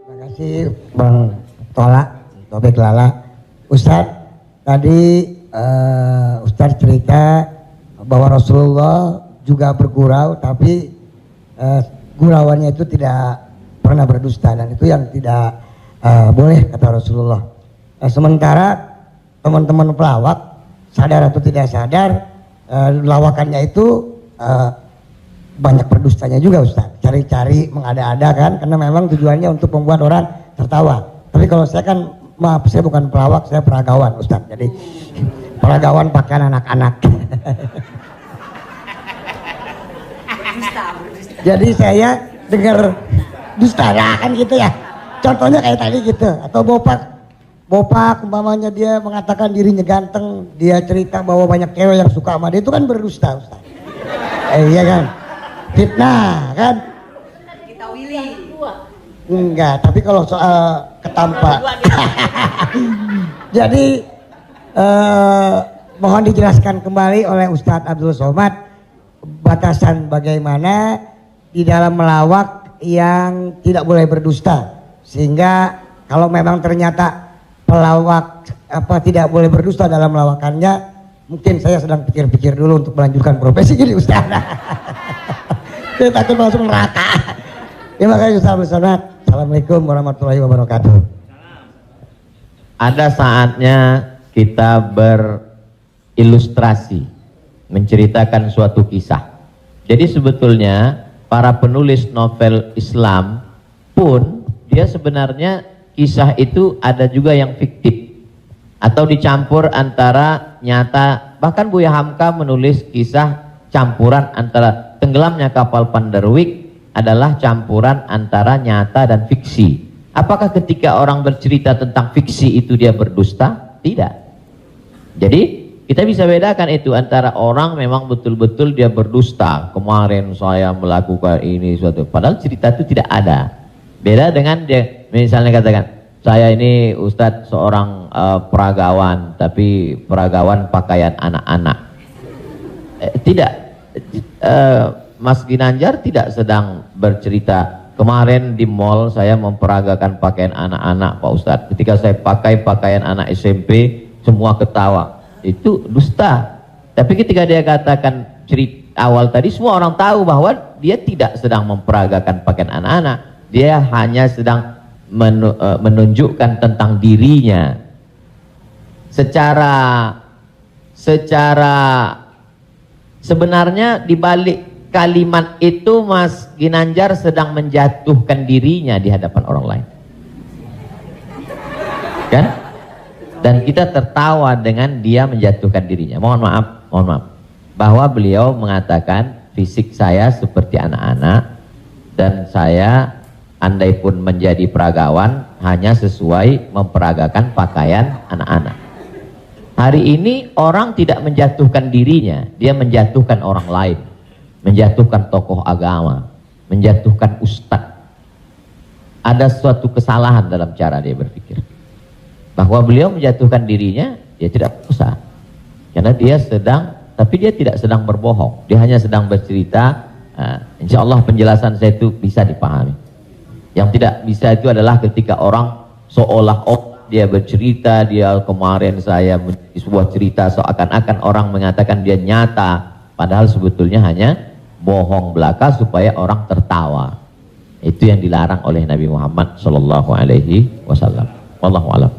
Terima kasih Bang Tola, Tobek Lala. Ustadz, tadi Ustadz cerita bahwa Rasulullah juga bergurau, tapi gurauannya itu tidak pernah berdusta, dan itu yang tidak boleh kata Rasulullah. Sementara teman-teman pelawak sadar atau tidak sadar lawakannya itu banyak berdustanya juga Ustaz. Cari-cari mengada-ada kan, karena memang tujuannya untuk membuat orang tertawa. Tapi kalau saya kan, maaf, saya bukan pelawak, saya peragawan Ustaz. Jadi peragawan pakaian anak-anak. Jadi saya dengar dusta kan gitu ya. Contohnya kayak tadi gitu. Atau Bopak umpamanya dia mengatakan dirinya ganteng, dia cerita bahwa banyak cewek yang suka sama dia, itu kan berdusta Ustaz. Iya kan? Fitnah kan? Kita Willy. Enggak, tapi kalau soal ketampak. Jadi mohon dijelaskan kembali oleh Ustadz Abdul Somad batasan bagaimana di dalam melawak yang tidak boleh berdusta, sehingga kalau memang ternyata pelawak tidak boleh berdusta dalam melawakannya, mungkin saya sedang pikir-pikir dulu untuk melanjutkan profesi jadi Ustaz. Saya takut langsung neraka. Terima kasih Ustaz Abdul Somad. Assalamualaikum warahmatullahi wabarakatuh. Ada saatnya kita berilustrasi, menceritakan suatu kisah. Jadi sebetulnya para penulis novel Islam pun dia sebenarnya kisah itu ada juga yang fiktif atau dicampur antara nyata. Bahkan Buya Hamka menulis kisah campuran antara tenggelamnya kapal Panderwick adalah campuran antara nyata dan fiksi. Apakah ketika orang bercerita tentang fiksi itu dia berdusta? Tidak. Jadi kita bisa bedakan itu antara orang memang betul-betul dia berdusta. Kemarin saya melakukan ini suatu, padahal cerita itu tidak ada. Beda dengan dia misalnya katakan, saya ini Ustadz seorang peragawan, tapi peragawan pakaian anak-anak. Tidak. Mas Ginanjar tidak sedang bercerita kemarin di mall saya memperagakan pakaian anak-anak Pak Ustadz, ketika saya pakai pakaian anak SMP semua ketawa. Itu dusta. Tapi ketika dia katakan cerita awal tadi, semua orang tahu bahwa dia tidak sedang memperagakan pakaian anak-anak, dia hanya sedang menunjukkan tentang dirinya. Secara sebenarnya di balik kalimat itu Mas Ginanjar sedang menjatuhkan dirinya di hadapan orang lain, kan? Dan kita tertawa dengan dia menjatuhkan dirinya. Mohon maaf bahwa beliau mengatakan fisik saya seperti anak-anak dan saya andai pun menjadi peragawan hanya sesuai memperagakan pakaian anak-anak. Hari ini orang tidak menjatuhkan dirinya, dia menjatuhkan orang lain, menjatuhkan tokoh agama, menjatuhkan ustadz. Ada suatu kesalahan dalam cara dia berpikir. Bahwa beliau menjatuhkan dirinya, dia tidak usah. Karena dia tapi dia tidak sedang berbohong. Dia hanya sedang bercerita. Insya Allah penjelasan saya itu bisa dipahami. Yang tidak bisa itu adalah ketika orang seolah-olah dia bercerita, dia kemarin saya sebuah cerita seakan-akan orang mengatakan dia nyata. Padahal sebetulnya hanya bohong belaka supaya orang tertawa. Itu yang dilarang oleh Nabi Muhammad SAW. Wallahu a'lam.